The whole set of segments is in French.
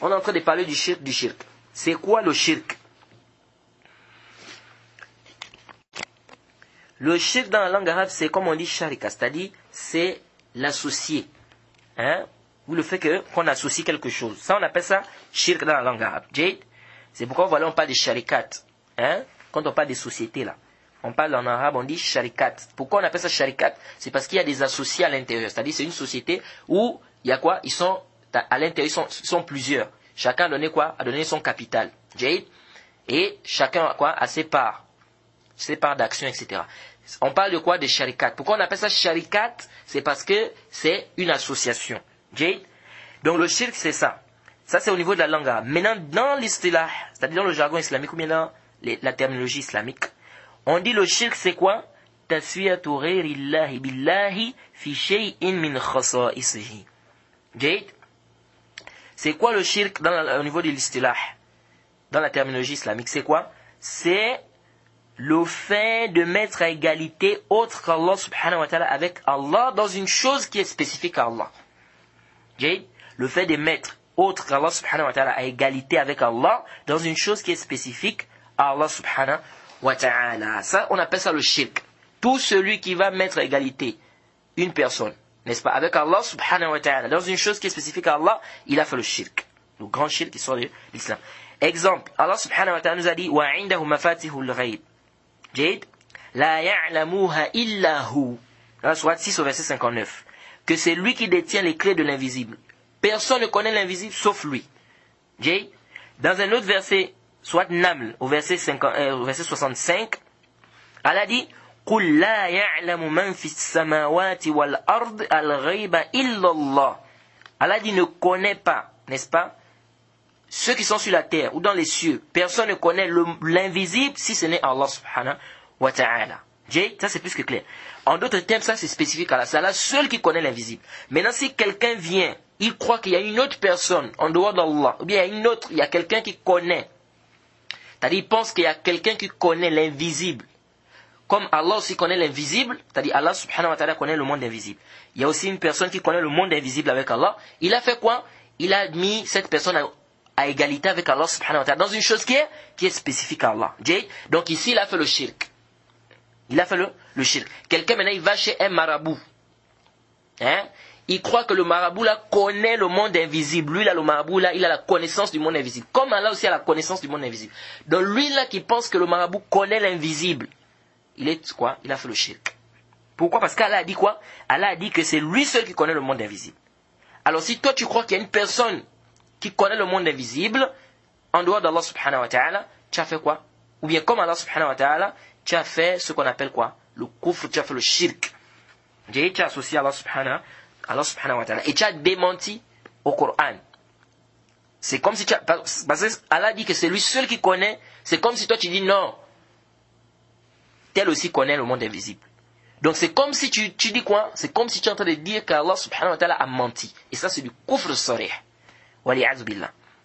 On est en train de parler du shirk, du shirk. C'est quoi le shirk? Le shirk dans la langue arabe, c'est comme on dit sharika, c'est-à-dire c'est l'associé. Hein? Ou le fait qu'on associe quelque chose. Ça, on appelle ça shirk dans la langue arabe. Jade? C'est pourquoi voilà, on parle de sharikat. Hein? Quand on parle des sociétés là, on parle en arabe, on dit sharikat. Pourquoi on appelle ça sharikat? C'est parce qu'il y a des associés à l'intérieur. C'est-à-dire c'est une société où il y a quoi? Ils sont à l'intérieur, ils sont plusieurs. Chacun a donné quoi? A donné son capital. Jade? Et chacun a quoi? A ses parts d'action, etc. On parle de quoi? De sharikat. Pourquoi on appelle ça sharikat? C'est parce que c'est une association. Jade? Donc le shirk, c'est ça. Ça, c'est au niveau de la langue arabe. Maintenant, dans l'istilah, c'est-à-dire dans le jargon islamique ou bien dans la terminologie islamique, on dit le shirk, c'est quoi? Tasfiyatu ghayrillahi billahi fi shay'in min khasa'isihi. Jade? C'est quoi le shirk au niveau de l'istilah? Dans la terminologie islamique, c'est quoi? C'est le fait de mettre à égalité autre qu'Allah subhanahu wa ta'ala avec Allah dans une chose qui est spécifique à Allah. Jade? Le fait de mettre autre qu'Allah subhanahu wa ta'ala à égalité avec Allah dans une chose qui est spécifique à Allah subhanahu wa ta'ala. Ça, on appelle ça le shirk. Tout celui qui va mettre à égalité une personne, n'est-ce pas, avec Allah subhanahu wa ta'ala dans une chose qui est spécifique à Allah, il a fait le shirk. Le grand shirk qui sort de l'islam. Exemple, Allah subhanahu wa ta'ala nous a dit wa 'indahu mafatihul ghaib. Jade, la ya'lamuha illa hu. Dans Sourate 6 au verset 59. Que c'est lui qui détient les clés de l'invisible. Personne ne connaît l'invisible sauf lui. Jade, dans un autre verset, Sourate Naml au verset 65, Allah dit قُلْ لَا يَعْلَمُ مَنْ فِي السَّمَاوَاتِ وَالْأَرْضِ الْغَيْبَ إِلَّا اللَّهِ. Allah dit ne connaît pas, n'est-ce pas, ceux qui sont sur la terre ou dans les cieux. Personne ne connaît l'invisible si ce n'est Allah subhanahu wa ta'ala. Ça c'est plus que clair. En d'autres termes, ça c'est spécifique à Allah. C'est Allah seul qui connaît l'invisible. Maintenant, si quelqu'un vient, il croit qu'il y a une autre personne en dehors d'Allah, ou bien il y a quelqu'un qui connaît. C'est-à-dire, il pense qu'il y a quelqu'un qui connaît l'invisible. Comme Allah aussi connaît l'invisible, c'est-à-dire Allah subhanahu wa ta'ala connaît le monde invisible. Il y a aussi une personne qui connaît le monde invisible avec Allah. Il a fait quoi? Il a mis cette personne à égalité avec Allah subhanahu wa ta'ala dans une chose qui est spécifique à Allah. Donc ici, il a fait le shirk. Il a fait le shirk. Quelqu'un maintenant, il va chez un marabout. Hein? Il croit que le marabout là connaît le monde invisible. Lui là, le marabout là, il a la connaissance du monde invisible. Comme Allah aussi a la connaissance du monde invisible. Donc lui là qui pense que le marabout connaît l'invisible, il est quoi? Il a fait le shirk. Pourquoi? Parce qu'Allah a dit quoi? Allah a dit que c'est lui seul qui connaît le monde invisible. Alors si toi tu crois qu'il y a une personne qui connaît le monde invisible, en dehors d'Allah subhanahu wa ta'ala, tu as fait quoi? Ou bien comme Allah subhanahu wa ta'ala, tu as fait ce qu'on appelle quoi? Le kufr, tu as fait le shirk. Tu as associé Allah subhanahu wa ta'ala. Et tu as démenti au Coran. C'est comme si parce que Allah dit que c'est lui seul qui connaît, c'est comme si toi tu dis non. Tel aussi connaît le monde invisible. Donc c'est comme si tu dis quoi? C'est comme si tu es en train de dire qu'Allah subhanahu wa ta'ala a menti. Et ça c'est du kufr sarih.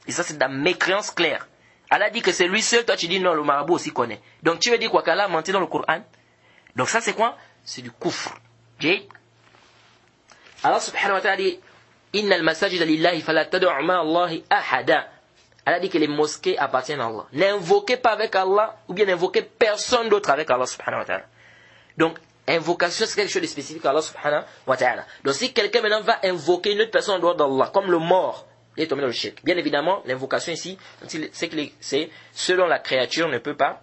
Et ça c'est de la mécréance claire. Allah dit que c'est lui seul, toi tu dis non, le marabout aussi connaît. Donc tu veux dire quoi? Qu'Allah a menti dans le Coran? Donc ça c'est quoi? C'est du kufr. Allah subhanahu wa ta'ala dit Inna al-masajid lillahi fala tad'u ma Allahi ahada. Allah dit que les mosquées appartiennent à Allah. N'invoquez pas avec Allah, ou bien n'invoquez personne d'autre avec Allah subhanahu wa ta'ala. Donc, invocation, c'est quelque chose de spécifique à Allah subhanahu wa ta'ala. Donc, si quelqu'un maintenant va invoquer une autre personne en dehors d'Allah, comme le mort, il est tombé dans le shirk. Bien évidemment, l'invocation ici, c'est selon la créature n'est pas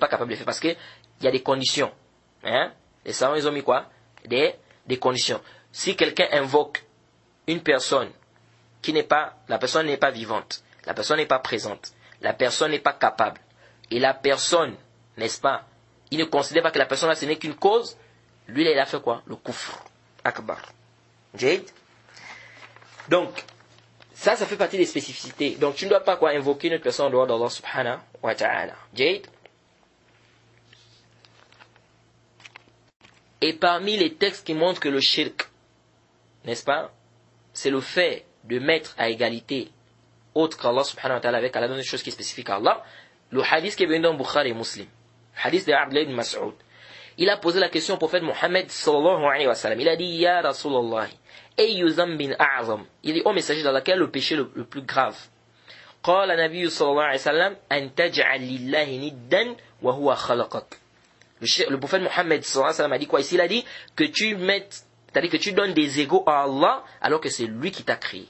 capable de faire. Parce qu'il y a des conditions. Hein? Les savants, ils ont mis quoi? Des conditions. Si quelqu'un invoque une personne la personne n'est pas vivante, la personne n'est pas présente, la personne n'est pas capable, et la personne, n'est-ce pas, il ne considère pas que la personne là ce n'est qu'une cause, lui là il a fait quoi? Le kufr akbar. Donc ça fait partie des spécificités. Donc tu ne dois pas quoi invoquer une personne en dehors d'Allah subhanahu wa ta'ala. Et parmi les textes qui montrent que le shirk, n'est-ce pas, c'est le fait de mettre à égalité autre qu'Allah subhanahu wa ta'ala avec Allah dans une chose qui est spécifique à Allah, le hadith qui est venu dans Bukhari et Muslim, le hadith de Abdullah ibn Mas'ud. il a posé la question au prophète Mohammed sallallahu alayhi wa sallam. Il a dit, Ya Rasulallah, ayyu zambin a'zam. Il dit, oh messager d'Allah, quel est le péché le plus grave? قال النبي صلى الله عليه وسلم أن تجعل لله ندا وهو خلقك. Le prophète Mohammed sallallahu alayhi wa sallam a dit quoi ici? Il a dit que tu mettes, c'est-à-dire que tu donnes des égaux à Allah alors que c'est lui qui t'a créé.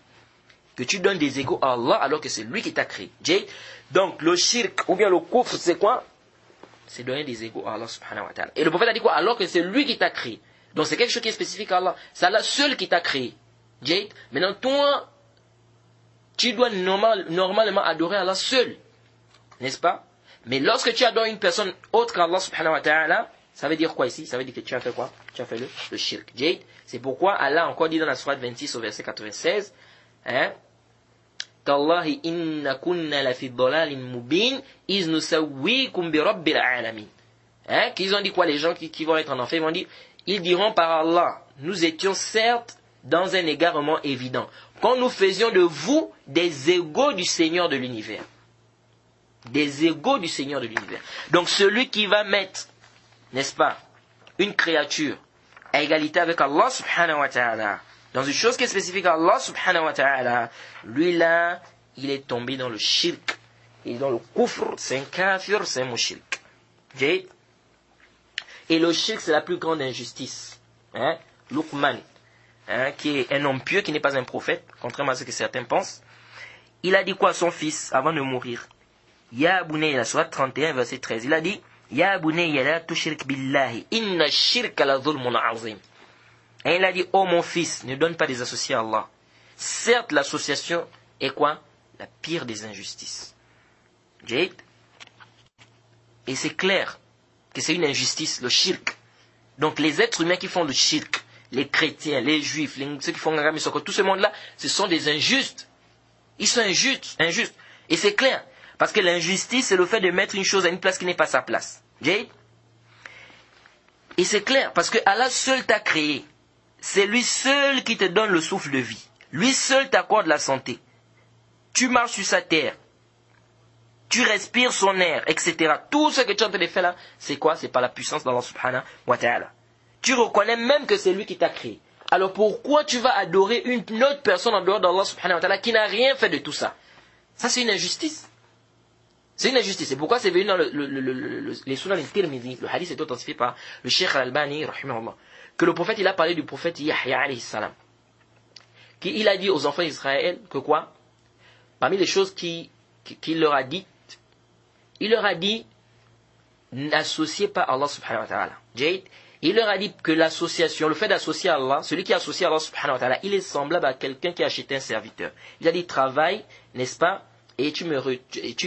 Que tu donnes des égaux à Allah alors que c'est lui qui t'a créé. Donc le shirk ou bien le kufr, c'est quoi? C'est donner des égaux à Allah subhanahu wa ta'ala. Et le prophète a dit quoi? Alors que c'est lui qui t'a créé. Donc c'est quelque chose qui est spécifique à Allah. C'est Allah seul qui t'a créé. Maintenant toi, tu dois normalement adorer Allah seul. N'est-ce pas? Mais lorsque tu adores une personne autre qu'Allah subhanahu wa ta'ala, ça veut dire quoi ici? Ça veut dire que tu as fait quoi? Tu as fait le shirk. C'est pourquoi Allah a encore dit dans la sourate 26 au verset 96, hein? Tallahi inna kunna la fi dhalalin mubin iz nusawwikum bi rabbil alamin. Hein? Qu'ils ont dit quoi les gens qui vont être en enfer? Ils diront par Allah, nous étions certes dans un égarement évident, quand nous faisions de vous des égaux du Seigneur de l'univers. Des égaux du Seigneur de l'univers. Donc celui qui va mettre, n'est-ce pas, une créature à égalité avec Allah subhanahu wa ta'ala, dans une chose qui est spécifique à Allah subhanahu wa ta'ala, lui là, il est tombé dans le shirk. Il est dans le kufr, c'est un kafir, c'est un mushrik. Et le shirk, c'est la plus grande injustice. Hein? Luqman, hein, qui est un homme pieux, qui n'est pas un prophète, contrairement à ce que certains pensent, il a dit quoi à son fils avant de mourir? Ya bunayya, la sourate 31, verset 13, il a dit, Ya bunayya la tushrik billahi, inna shirka la dhulmun azim. Et il a dit, oh mon fils, ne donne pas des associés à Allah. Certes, l'association est quoi? La pire des injustices. Et c'est clair que c'est une injustice, le shirk. Donc les êtres humains qui font le shirk, les chrétiens, les juifs, ceux qui font l'Arabie Saoudite, tout ce monde-là, ce sont des injustes. Ils sont injustes. Et c'est clair. Parce que l'injustice, c'est le fait de mettre une chose à une place qui n'est pas sa place. Et c'est clair, parce que Allah seul t'a créé. C'est lui seul qui te donne le souffle de vie. Lui seul t'accorde la santé. Tu marches sur sa terre. Tu respires son air, etc. Tout ce que tu es en train de faire là, c'est quoi? C'est par la puissance d'Allah subhanahu wa ta'ala. Tu reconnais même que c'est lui qui t'a créé. Alors pourquoi tu vas adorer une autre personne en dehors d'Allah subhanahu wa ta'ala qui n'a rien fait de tout ça? Ça c'est une injustice. C'est une injustice. C'est pourquoi c'est venu dans les Sunan al-Tirmidhi. Le hadith est authentifié par le Cheikh al-Albani, rahimahullah, que le prophète, il a parlé du prophète Yahya alayhi salam. Il a dit aux enfants d'Israël que quoi? Parmi les choses qu'il leur a dites, il leur a dit, n'associez pas Allah subhanahu wa ta'ala. Il leur a dit que l'association, le fait d'associer Allah, celui qui associe Allah subhanahu wa ta'ala, il est semblable à quelqu'un qui a acheté un serviteur. Il a dit, travaille, n'est-ce pas? Et tu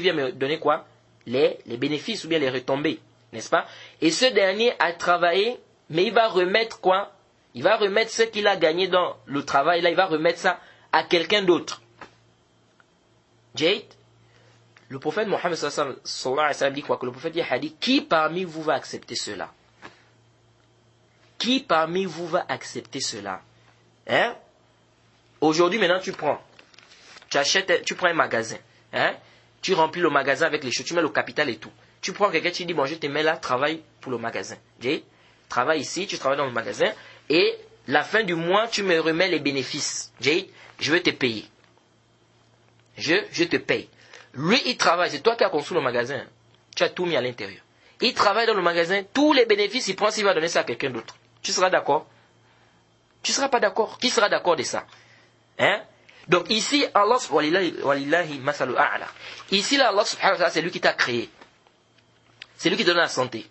viens me donner quoi? Les bénéfices ou bien les retombées, n'est-ce pas? Et ce dernier a travaillé, mais il va remettre quoi? Il va remettre ce qu'il a gagné dans le travail, là, il va remettre ça à quelqu'un d'autre. Le prophète Mohammed sallallahu alayhi wa sallam dit quoi? Que le prophète a dit, qui parmi vous va accepter cela? Qui parmi vous va accepter cela? Hein? Aujourd'hui, maintenant, tu prends un magasin. Hein? Tu remplis le magasin avec les choses, tu mets le capital et tout. Tu prends quelqu'un, tu dis, bon, je te mets là, travaille pour le magasin. Travaille ici, tu travailles dans le magasin, et la fin du mois, tu me remets les bénéfices. Je vais te payer. Je te paye. Lui, il travaille, c'est toi qui as construit le magasin. Tu as tout mis à l'intérieur. Il travaille dans le magasin, tous les bénéfices, il prend, il va donner ça à quelqu'un d'autre. Tu seras d'accord? Tu ne seras pas d'accord? Qui sera d'accord de ça? Hein? Donc ici, Allah, walillahi masalu a'la. Ici, là, Allah subhanahu wa ta'ala, c'est lui qui t'a créé. C'est lui qui te donne la santé.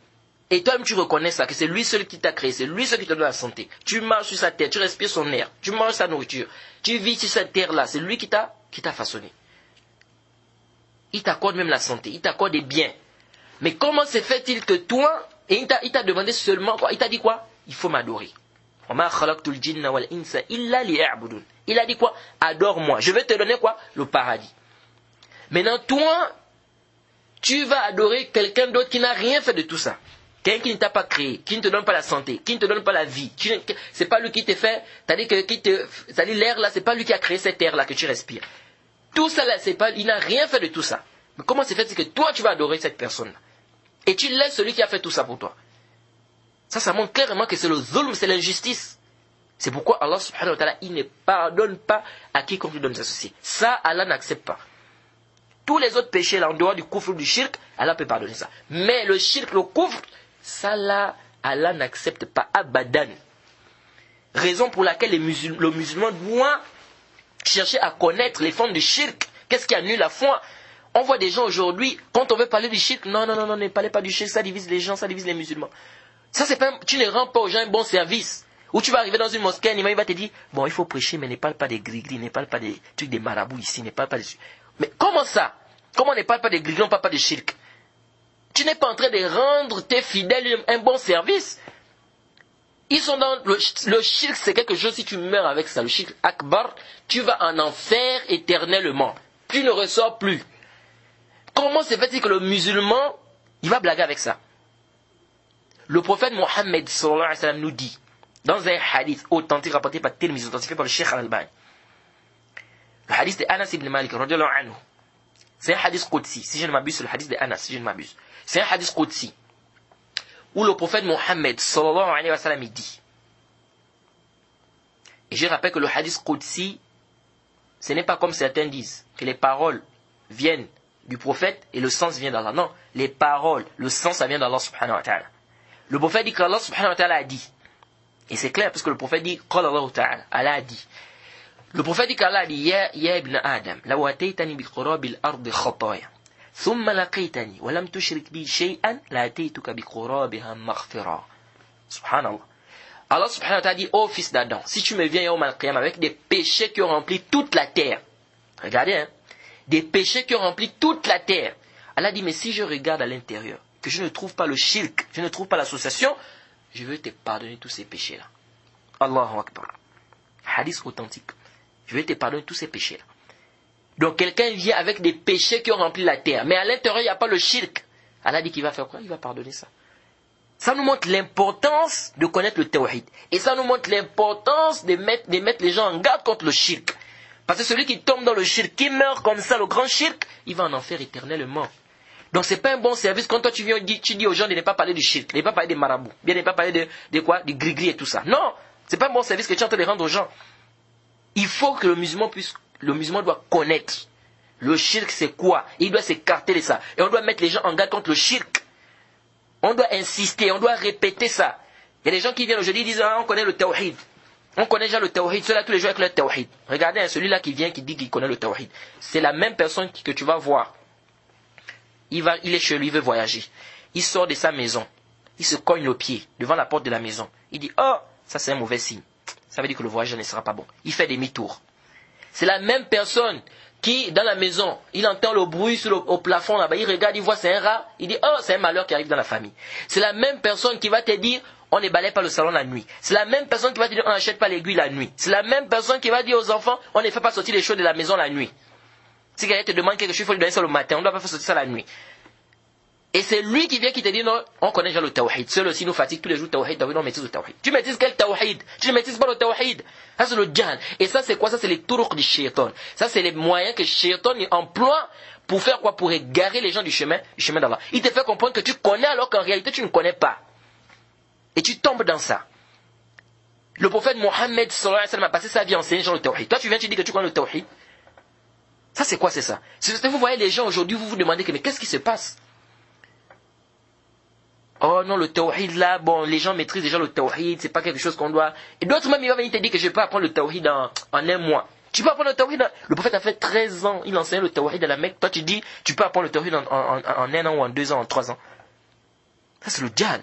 Et toi-même, tu reconnais ça, que c'est lui seul qui t'a créé, c'est lui seul qui te donne la santé. Tu marches sur sa terre, tu respires son air, tu manges sa nourriture, tu vis sur cette terre-là, c'est lui qui t'a façonné. Il t'accorde même la santé, il t'accorde des biens. Mais comment se fait-il que toi, et il t'a demandé seulement quoi? Il t'a dit quoi? Il faut m'adorer. Il a dit quoi? Adore-moi. Je vais te donner quoi? Le paradis. Maintenant, toi, tu vas adorer quelqu'un d'autre qui n'a rien fait de tout ça. Quelqu'un qui ne t'a pas créé, qui ne te donne pas la santé, qui ne te donne pas la vie. C'est pas lui qui te fait, c'est-à-dire l'air là, c'est pas lui qui a créé cet air là que tu respires. Tout ça là, il n'a rien fait de tout ça. Mais comment c'est fait? C'est que toi, tu vas adorer cette personne là. Et tu laisses celui qui a fait tout ça pour toi. Ça montre clairement que c'est le zulm, c'est l'injustice. C'est pourquoi Allah subhanahu wa ta'ala, il ne pardonne pas à quiconque lui donne des associés. Ça, Allah n'accepte pas. Tous les autres péchés, là, en dehors du kufr, du shirk, Allah peut pardonner ça. Mais le shirk, le kufr, ça là, Allah n'accepte pas. Abadan. Raison pour laquelle le musulman doit chercher à connaître les formes de shirk. Qu'est-ce qui annule la foi? On voit des gens aujourd'hui, quand on veut parler du shirk, non, ne parlez pas du shirk, ça divise les gens, ça divise les musulmans. Ça, c'est pas, tu ne rends pas aux gens un bon service. Ou tu vas arriver dans une mosquée, un imam, il va te dire, bon, il faut prêcher, mais ne parle pas des gris-gris, ne parle pas des trucs des marabouts ici, ne parle pas des... Mais comment ça? Comment on ne parle pas des gris-gris, on ne parle pas de shirk? Tu n'es pas en train de rendre tes fidèles un bon service. Ils sont dans le shirk, c'est quelque chose, si tu meurs avec ça, le shirk akbar, tu vas en enfer éternellement. Tu ne ressors plus. Comment c'est fait que le musulman, il va blaguer avec ça? Le prophète Mohammed sallallahu alayhi wa sallam nous dit, dans un hadith authentique rapporté par Tirmidhi, authentifié par le Cheikh Al-Albani, le hadith de Anas ibn Malik, radiyallahu anhu, c'est un hadith Qudsi, si je ne m'abuse, c'est le hadith de Anas, si je ne m'abuse. C'est un hadith Qudsi, où le prophète Mohammed sallallahu alayhi wa sallam dit, et je rappelle que le hadith Qudsi, ce n'est pas comme certains disent, que les paroles viennent du prophète et le sens vient d'Allah. Non, les paroles, le sens, ça vient d'Allah subhanahu wa ta'ala. Le prophète dit qu'Allah subhanahu wa ta'ala a dit, et c'est clair parce que le prophète dit, qala Allah ta'ala, Allah a dit. Le prophète dit qu'Allah a dit, ya ibn Adam, law ataytani bi qurabil ardi khataya, thumma laqaytani, wa lam tushrik bi shay'an, la ataytuka bi qurabiha maghfira. Subhanallah. Allah subhanahu wa ta'ala dit, ô fils d'Adam, si tu me viens yawm al-qiyam avec des péchés qui ont rempli toute la terre, regardez, hein, des péchés qui ont rempli toute la terre. Allah dit, mais si je regarde à l'intérieur, que je ne trouve pas le shirk, je ne trouve pas l'association, je veux te pardonner tous ces péchés-là. Allahu Akbar. Hadith authentique. Je vais te pardonner tous ces péchés-là. Donc quelqu'un vient avec des péchés qui ont rempli la terre, mais à l'intérieur, il n'y a pas le shirk. Allah dit qu'il va faire quoi? Il va pardonner ça. Ça nous montre l'importance de connaître le tawhid. Et ça nous montre l'importance de mettre les gens en garde contre le shirk. Parce que celui qui tombe dans le shirk, qui meurt comme ça, le grand shirk, il va en enfer éternellement. Donc c'est pas un bon service quand toi tu viens tu dis aux gens de ne pas parler du shirk, de ne pas parler des marabouts, de ne pas parler de quoi, du gris-gris et tout ça. Non, c'est pas un bon service que tu es en train de rendre aux gens. Il faut que le musulman doit connaître le shirk c'est quoi. Il doit s'écarter de ça. Et on doit mettre les gens en garde contre le shirk. On doit insister, on doit répéter ça. Il y a des gens qui viennent aujourd'hui et disent, ah, on connaît le tawhid. On connaît déjà le tawhid, ceux-là tous les jours avec le tawhid. Regardez, celui-là qui vient, qui dit qu'il connaît le tawhid. C'est la même personne que tu vas voir. Il est chez lui, il veut voyager. Il sort de sa maison. Il se cogne le pied devant la porte de la maison. Il dit, oh, ça c'est un mauvais signe. Ça veut dire que le voyage ne sera pas bon. Il fait demi-tour. C'est la même personne qui, dans la maison, il entend le bruit au plafond là-bas. Il regarde, il voit c'est un rat. Il dit, oh, c'est un malheur qui arrive dans la famille. C'est la même personne qui va te dire, on ne balaye pas le salon la nuit. C'est la même personne qui va te dire, on n'achète pas l'aiguille la nuit. C'est la même personne qui va dire aux enfants, on ne fait pas sortir les choses de la maison la nuit. Si quelqu'un te demande quelque chose, il faut lui donner ça le matin. On ne doit pas faire sortir ça la nuit. Et c'est lui qui vient qui te dit, non, on connaît déjà le tawhid. Seul aussi nous fatigue tous les jours tawhid, on maîtrise le tawhid. Tu maîtrises quel tawhid? Tu ne maîtrises pas le tawhid. Ça c'est le jahl. Et ça c'est quoi? Ça c'est les turuq du shaitan. Ça c'est les moyens que shaitan emploie pour faire quoi? Pour égarer les gens du chemin d'Allah. Il te fait comprendre que tu connais alors qu'en réalité tu ne connais pas. Et tu tombes dans ça. Le prophète Mohammed sallallahu alayhi wa sallam a passé sa vie à enseigner les gens le tawhid. Toi tu viens, tu dis que tu connais le tawhid. Ça c'est quoi? C'est ça. Vous voyez les gens aujourd'hui, vous vous demandez que mais qu'est-ce qui se passe? Oh non, le tawhid là, bon, les gens maîtrisent déjà le tawhid, c'est pas quelque chose qu'on doit... Et d'autres même, ils vont venir te dire que je peux apprendre le tawhid en un mois. Tu peux apprendre le tawhid Le prophète a fait 13 ans, il enseignait le tawhid à la Mecque. Toi tu dis, tu peux apprendre le tawhid en un an ou en 2 ans, en 3 ans. Ça c'est le djihad.